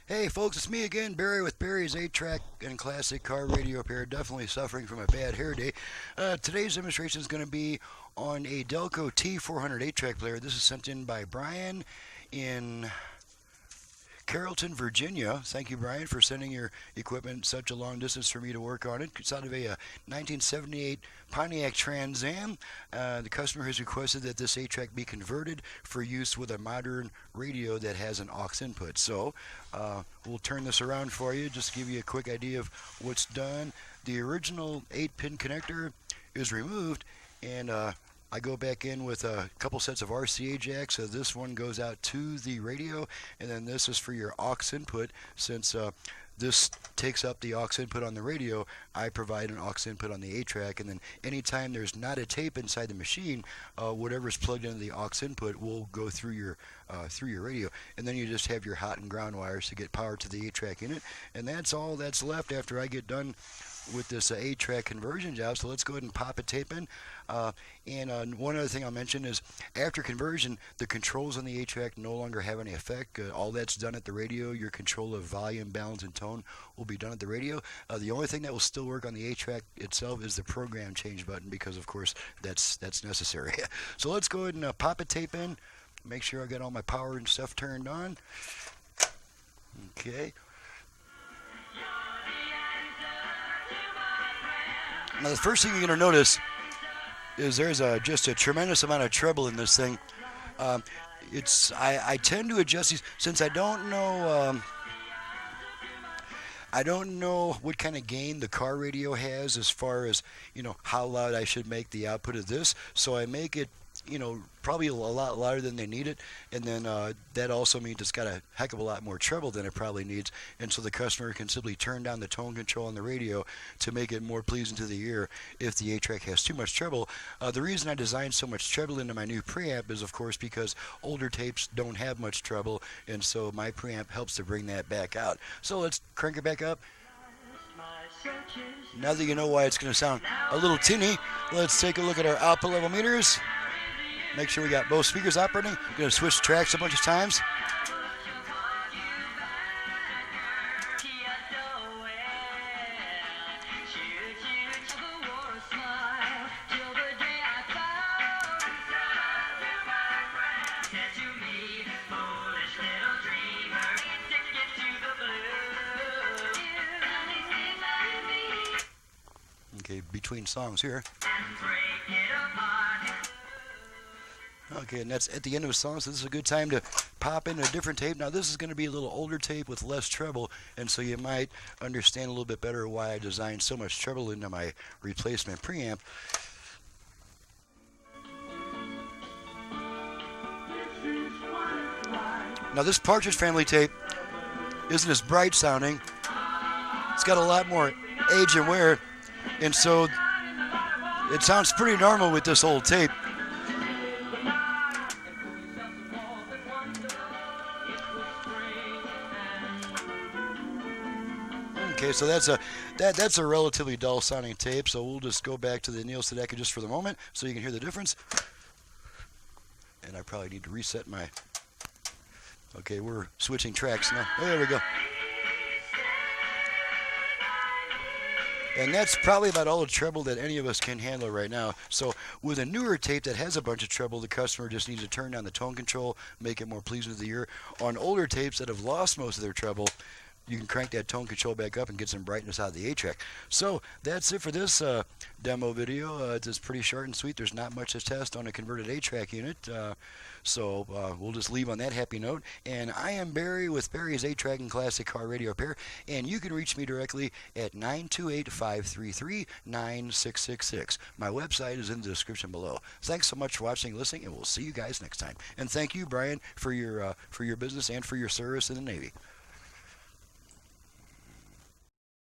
Hey folks, it's me again, Barry with Barry's 8-track and classic car radio repair. Definitely suffering from a bad hair day. Today's demonstration is going to be on a Delco T400 8-track player. This is sent in by Brian in Carrollton, Virginia. Thank you, Brian, for sending your equipment such a long distance for me to work on it. It's out of a 1978 Pontiac Trans Am. The customer has requested that this 8-track be converted for use with a modern radio that has an aux input. So we'll turn this around for you, just to give you a quick idea of what's done. The original 8-pin connector is removed, and I go back in with a couple sets of RCA jacks. So this one goes out to the radio, and then this is for your aux input. Since this takes up the aux input on the radio, I provide an aux input on the 8-track, and then anytime there's not a tape inside the machine, whatever's plugged into the aux input will go through your radio, and then you just have your hot and ground wires to get power to the 8-track unit, and that's all that's left after I get done with this 8-track conversion job. So let's go ahead and pop a tape in. And one other thing I'll mention is after conversion, the controls on the 8-track no longer have any effect. All that's done at the radio. Your control of volume, balance, and tone will be done at the radio. The only thing that will still work on the 8-track itself is the program change button, because of course that's necessary. So let's go ahead and pop a tape in. Make sure I got all my power and stuff turned on. Okay. Now the first thing you're going to notice is there's just a tremendous amount of treble in this thing. I tend to adjust these since I don't know what kind of gain the car radio has as far as how loud I should make the output of this. So I make it probably a lot louder than they need it, and then that also means it's got a heck of a lot more treble than it probably needs, and so the customer can simply turn down the tone control on the radio to make it more pleasing to the ear if the 8-track has too much treble. The reason I designed so much treble into my new preamp is, of course, because older tapes don't have much treble, and so my preamp helps to bring that back out. So let's crank it back up. Now that you know why it's going to sound a little tinny, let's take a look at our output level meters. Make sure we got both speakers operating. I'm going to switch tracks a bunch of times. Okay, between songs here. Okay, and that's at the end of a song, so this is a good time to pop in a different tape. Now, this is going to be a little older tape with less treble, and so you might understand a little bit better why I designed so much treble into my replacement preamp. Now, this Partridge Family tape isn't as bright sounding. It's got a lot more age and wear, and so it sounds pretty normal with this old tape. Okay, so that's a relatively dull sounding tape, so we'll just go back to the Neil Sedaka just for the moment so you can hear the difference. And I probably need to reset my... Okay, we're switching tracks now. There we go. And that's probably about all the treble that any of us can handle right now. So with a newer tape that has a bunch of treble, the customer just needs to turn down the tone control, make it more pleasing to the ear. On older tapes that have lost most of their treble, you can crank that tone control back up and get some brightness out of the 8-track. So that's it for this demo video. It's pretty short and sweet. There's not much to test on a converted 8-track unit. So we'll just leave on that happy note. And I am Barry with Barry's 8-track and classic car radio repair. And you can reach me directly at 928-533-9666. My website is in the description below. Thanks so much for watching and listening, and we'll see you guys next time. And thank you, Brian, for your business and for your service in the Navy.